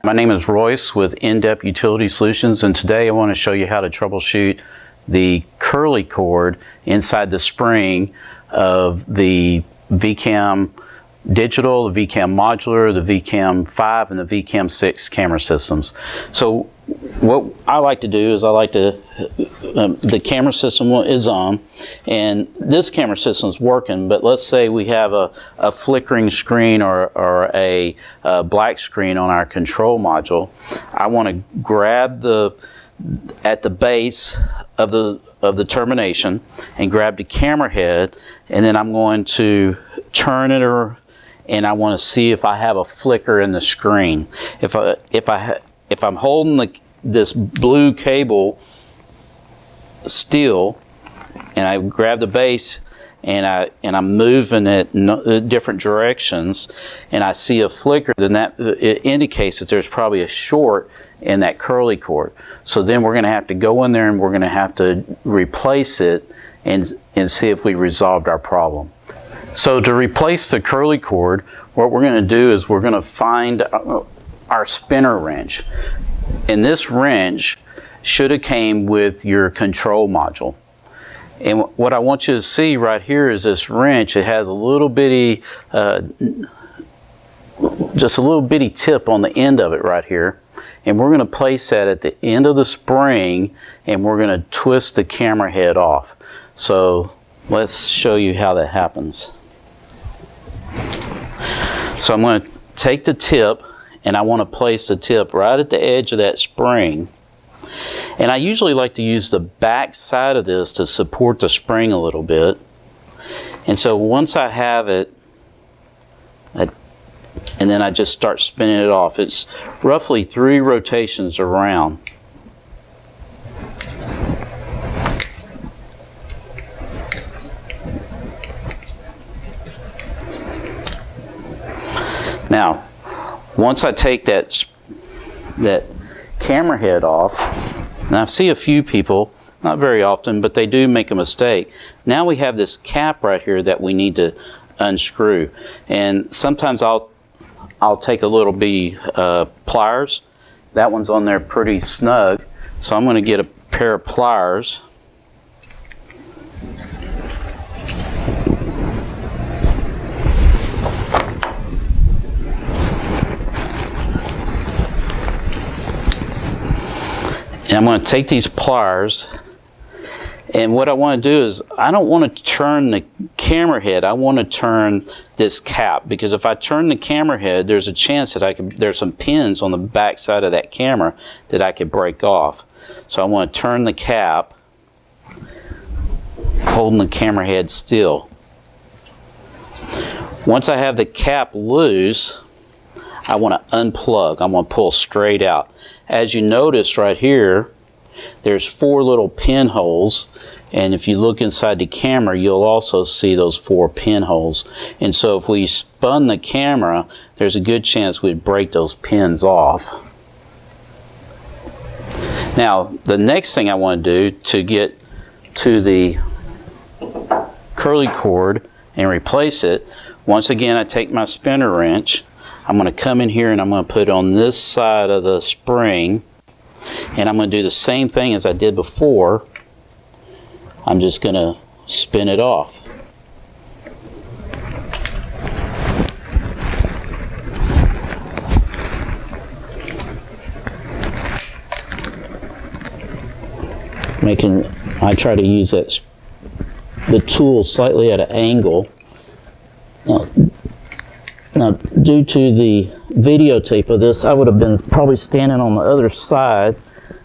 My name is Royce with Indepth Utility Solutions, and today I want to show you how to troubleshoot the curly cord inside the spring of the vCam digital, the vCam modular, the vCam-5, and the vCam-6 camera systems. So what I like to do is the camera system is on, and this camera system is working, but let's say we have a flickering screen or a black screen on our control module. I want to grab at the base of the termination and grab the camera head, and then I'm going to turn it and I want to see if I have a flicker in the screen. If I'm holding this blue cable still, and I grab the base and I'm moving it in different directions, and I see a flicker, then it indicates that there's probably a short in that curly cord. So then we're going to have to go in there and we're going to have to replace it and see if we resolved our problem. So to replace the curly cord, what we're going to do is we're going to find our spinner wrench. And this wrench should have came with your control module. And what I want you to see right here is this wrench. It has a little bitty, just a little bitty tip on the end of it right here. And we're going to place that at the end of the spring, and we're going to twist the camera head off. So let's show you how that happens. So I'm going to take the tip, and I want to place the tip right at the edge of that spring. And I usually like to use the back side of this to support the spring a little bit. And so once I have it, and then I just start spinning it off. It's roughly 3 rotations around. Now, once I take that camera head off, and I see a few people, not very often, but they do make a mistake. Now we have this cap right here that we need to unscrew. And sometimes I'll take a little bitty pliers. That one's on there pretty snug. So I'm going to get a pair of pliers. And I'm going to take these pliers, and what I want to do is I don't want to turn the camera head, I want to turn this cap, because if I turn the camera head, there's a chance that there's some pins on the back side of that camera that I could break off. So I want to turn the cap, holding the camera head still. Once I have the cap loose, I want to unplug. I want to pull straight out. As you notice right here, there's 4 little pinholes, and if you look inside the camera, you'll also see those 4 pinholes. And so if we spun the camera, there's a good chance we'd break those pins off. Now, the next thing I want to do to get to the curly cord and replace it, once again I take my spinner wrench. I'm going to come in here and I'm going to put it on this side of the spring, and I'm going to do the same thing as I did before. I'm just going to spin it off. I try to use the tool slightly at an angle. Now, due to the videotape of this, I would have been probably standing on the other side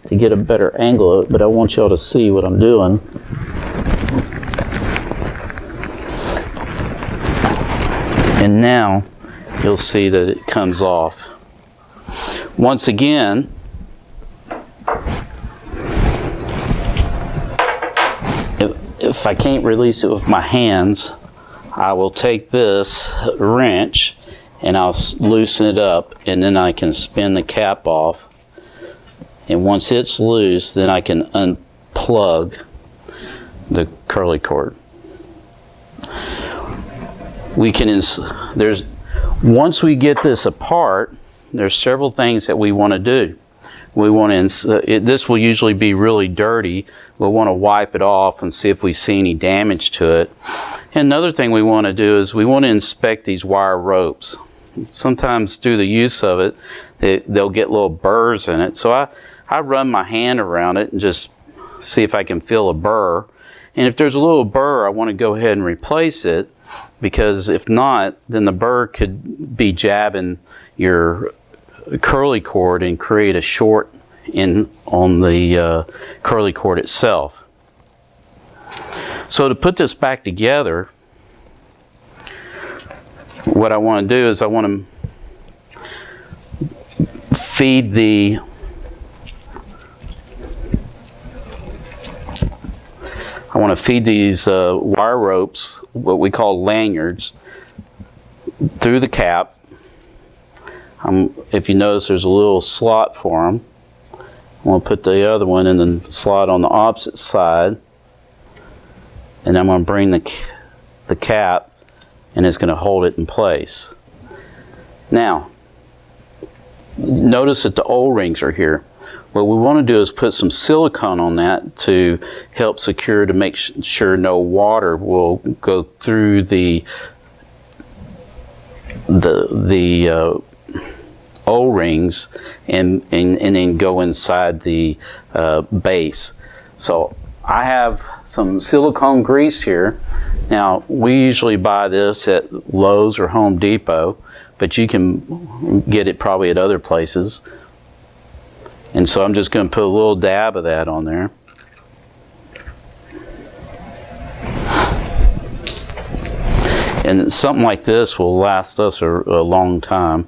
to get a better angle of it, but I want y'all to see what I'm doing. And now you'll see that it comes off. Once again, if I can't release it with my hands, I will take this wrench and I'll loosen it up, and then I can spin the cap off. And once it's loose, then I can unplug the curly cord. We can once we get this apart, there's several things that we want to do. We want to, this will usually be really dirty. We'll want to wipe it off and see if we see any damage to it. And another thing we want to do is we want to inspect these wire ropes. Sometimes through the use of it, they'll get little burrs in it. So I run my hand around it and just see if I can feel a burr. And if there's a little burr, I want to go ahead and replace it, because if not, then the burr could be jabbing your curly cord and create a short on the curly cord itself. So to put this back together, what I want to do is I want to feed these wire ropes, what we call lanyards, through the cap. If you notice, there's a little slot for them. I'm going to put the other one in the slot on the opposite side, and I'm going to bring the cap, and it's going to hold it in place. Now, notice that the O-rings are here. What we want to do is put some silicone on that to help secure, to make sure no water will go through the O-rings and then go inside the base. So I have some silicone grease here. Now, we usually buy this at Lowe's or Home Depot, but you can get it probably at other places. And so I'm just going to put a little dab of that on there. And something like this will last us a long time.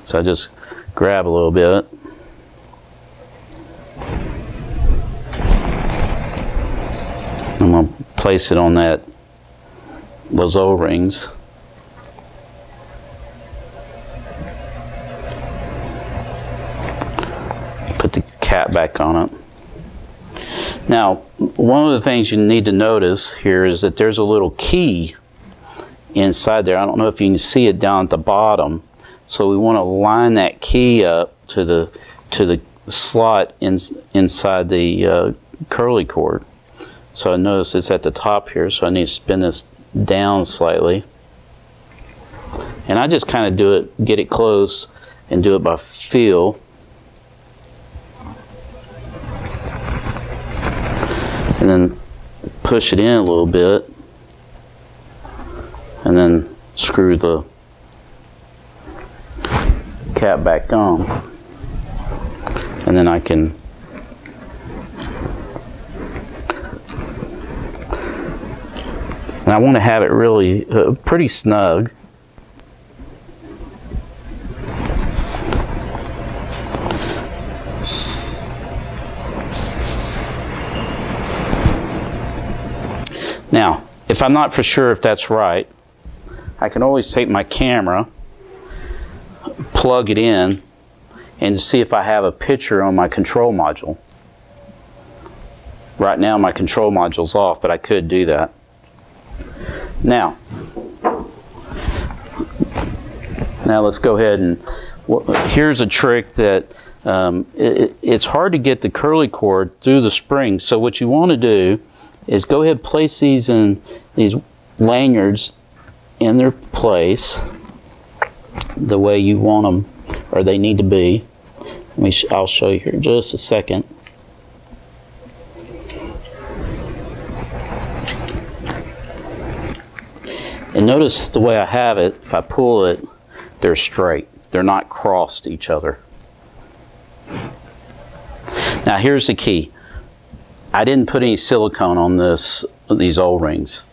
So I just grab a little bit. I'm going to place it on those O-rings. Put the cap back on it. Now, one of the things you need to notice here is that there's a little key inside there. I don't know if you can see it down at the bottom. So we want to line that key up to the slot inside the curly cord. So I notice it's at the top here, so I need to spin this down slightly. And I just kind of get it close and do it by feel. And then push it in a little bit, and then screw the cap back on, and then I can and I want to have it really pretty snug. Now, if I'm not for sure if that's right, I can always take my camera, plug it in, and see if I have a picture on my control module. Right now my control module's off, but I could do that. Now let's go ahead and, here's a trick that it's hard to get the curly cord through the spring. So what you want to do is go ahead and place these lanyards in their place the way you want them, or they need to be. I'll show you here in just a second. And notice the way I have it, if I pull it, they're straight. They're not crossed each other. Now here's the key. I didn't put any silicone on these O-rings,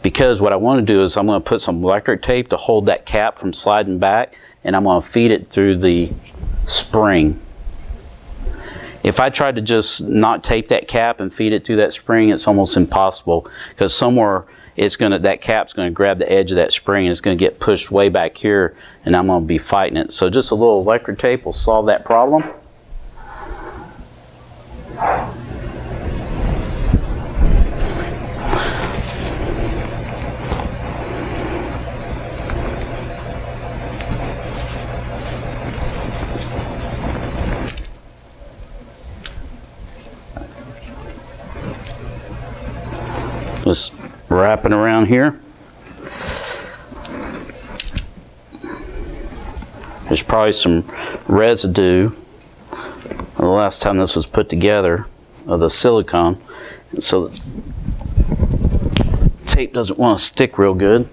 because what I want to do is I'm going to put some electric tape to hold that cap from sliding back, and I'm going to feed it through the spring. If I tried to just not tape that cap and feed it through that spring, it's almost impossible, because somewhere that cap's going to grab the edge of that spring and it's going to get pushed way back here, and I'm going to be fighting it. So just a little electric tape will solve that problem. Just wrapping around here. There's probably some residue the last time this was put together of the silicone, and so the tape doesn't want to stick real good.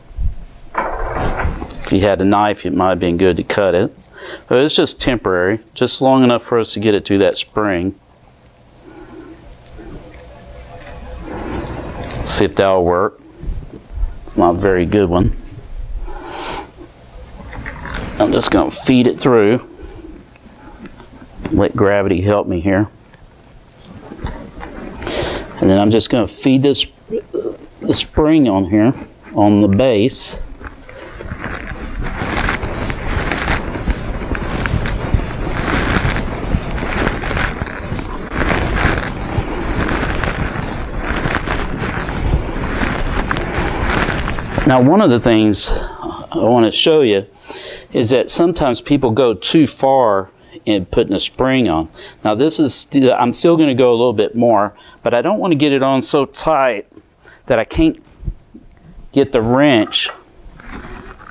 If you had a knife, it might have been good to cut it, but it's just temporary, just long enough for us to get it through that spring. See if that'll work. It's not a very good one. I'm just going to feed it through. Let gravity help me here. And then I'm just going to feed the spring on here, on the base. Now, one of the things I want to show you is that sometimes people go too far in putting a spring on. Now, this is I'm still going to go a little bit more, but I don't want to get it on so tight that I can't get the wrench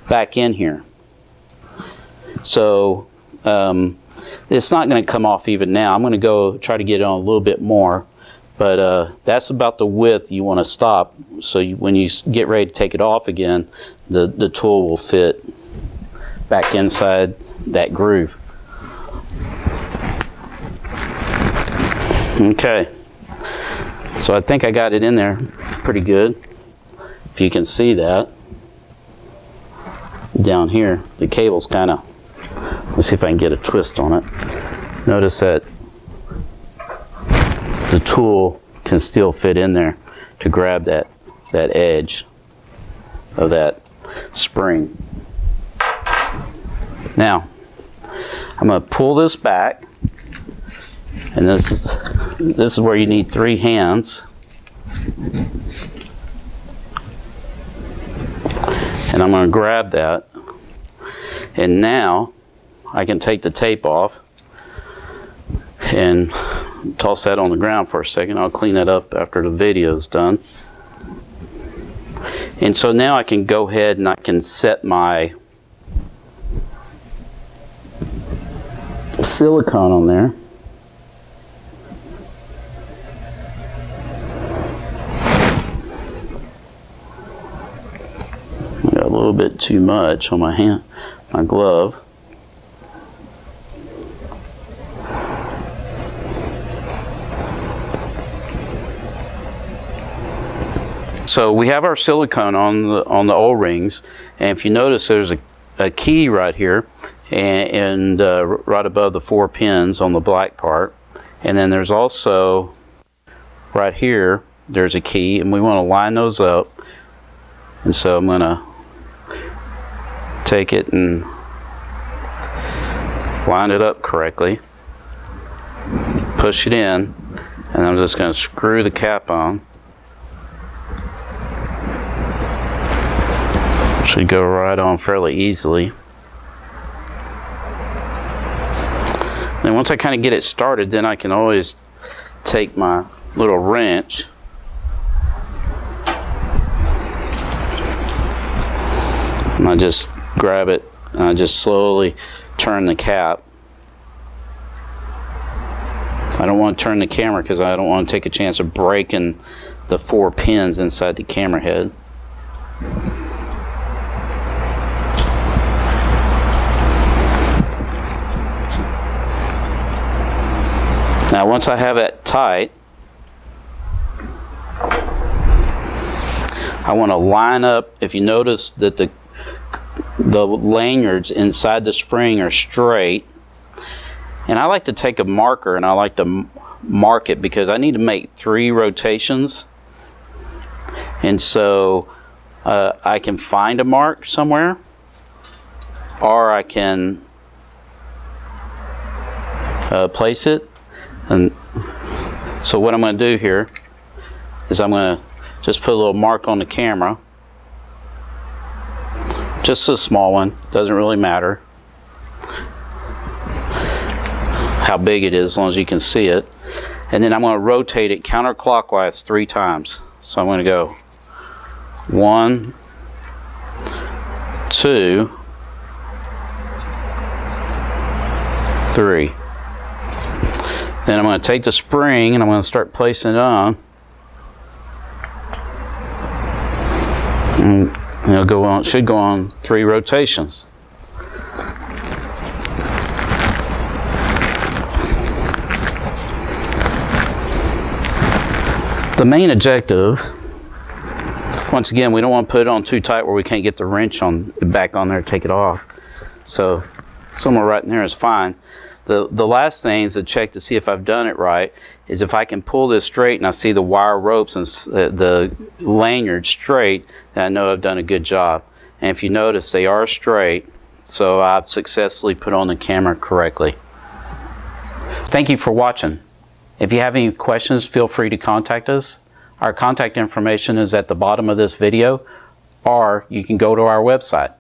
back in here. So it's not going to come off even now. I'm going to go try to get it on a little bit more, but that's about the width you want to stop, so when you get ready to take it off again, the tool will fit back inside that groove. Okay, so I think I got it in there pretty good. If you can see that down here, the cable's kind of, let's see if I can get a twist on it. Notice that the tool can still fit in there to grab that edge of that spring. Now, I'm going to pull this back, and this is where you need 3 hands. And I'm going to grab that, and now I can take the tape off and toss that on the ground for a second. I'll clean that up after the video is done. And so now I can go ahead and I can set my silicone on there. I got a little bit too much on my hand, my glove. So we have our silicone on the O-rings, and if you notice, there's a key right here, and right above the 4 pins on the black part, and then there's also right here there's a key, and we want to line those up. And so I'm going to take it and line it up correctly, push it in, and I'm just going to screw the cap on. Should go right on fairly easily. And once I kind of get it started, then I can always take my little wrench and I just grab it and I just slowly turn the cap. I don't want to turn the camera because I don't want to take a chance of breaking the 4 pins inside the camera head. Now once I have it tight, I want to line up. If you notice that the lanyards inside the spring are straight, and I like to take a marker and I like to mark it because I need to make 3 rotations, and so I can find a mark somewhere, or I can place it. And so what I'm going to do here is I'm going to just put a little mark on the camera, just a small one, doesn't really matter how big it is as long as you can see it. And then I'm going to rotate it counterclockwise 3 times. So I'm going to go 1, 2, 3. Then I'm going to take the spring and I'm going to start placing it on. And it'll go on, should go on 3 rotations. The main objective, once again, we don't want to put it on too tight where we can't get the wrench back on there to take it off. So somewhere right in there is fine. The last thing is to check to see if I've done it right is if I can pull this straight and I see the wire ropes and the lanyard straight, then I know I've done a good job. And if you notice, they are straight, so I've successfully put on the camera correctly. Thank you for watching. If you have any questions, feel free to contact us. Our contact information is at the bottom of this video, or you can go to our website.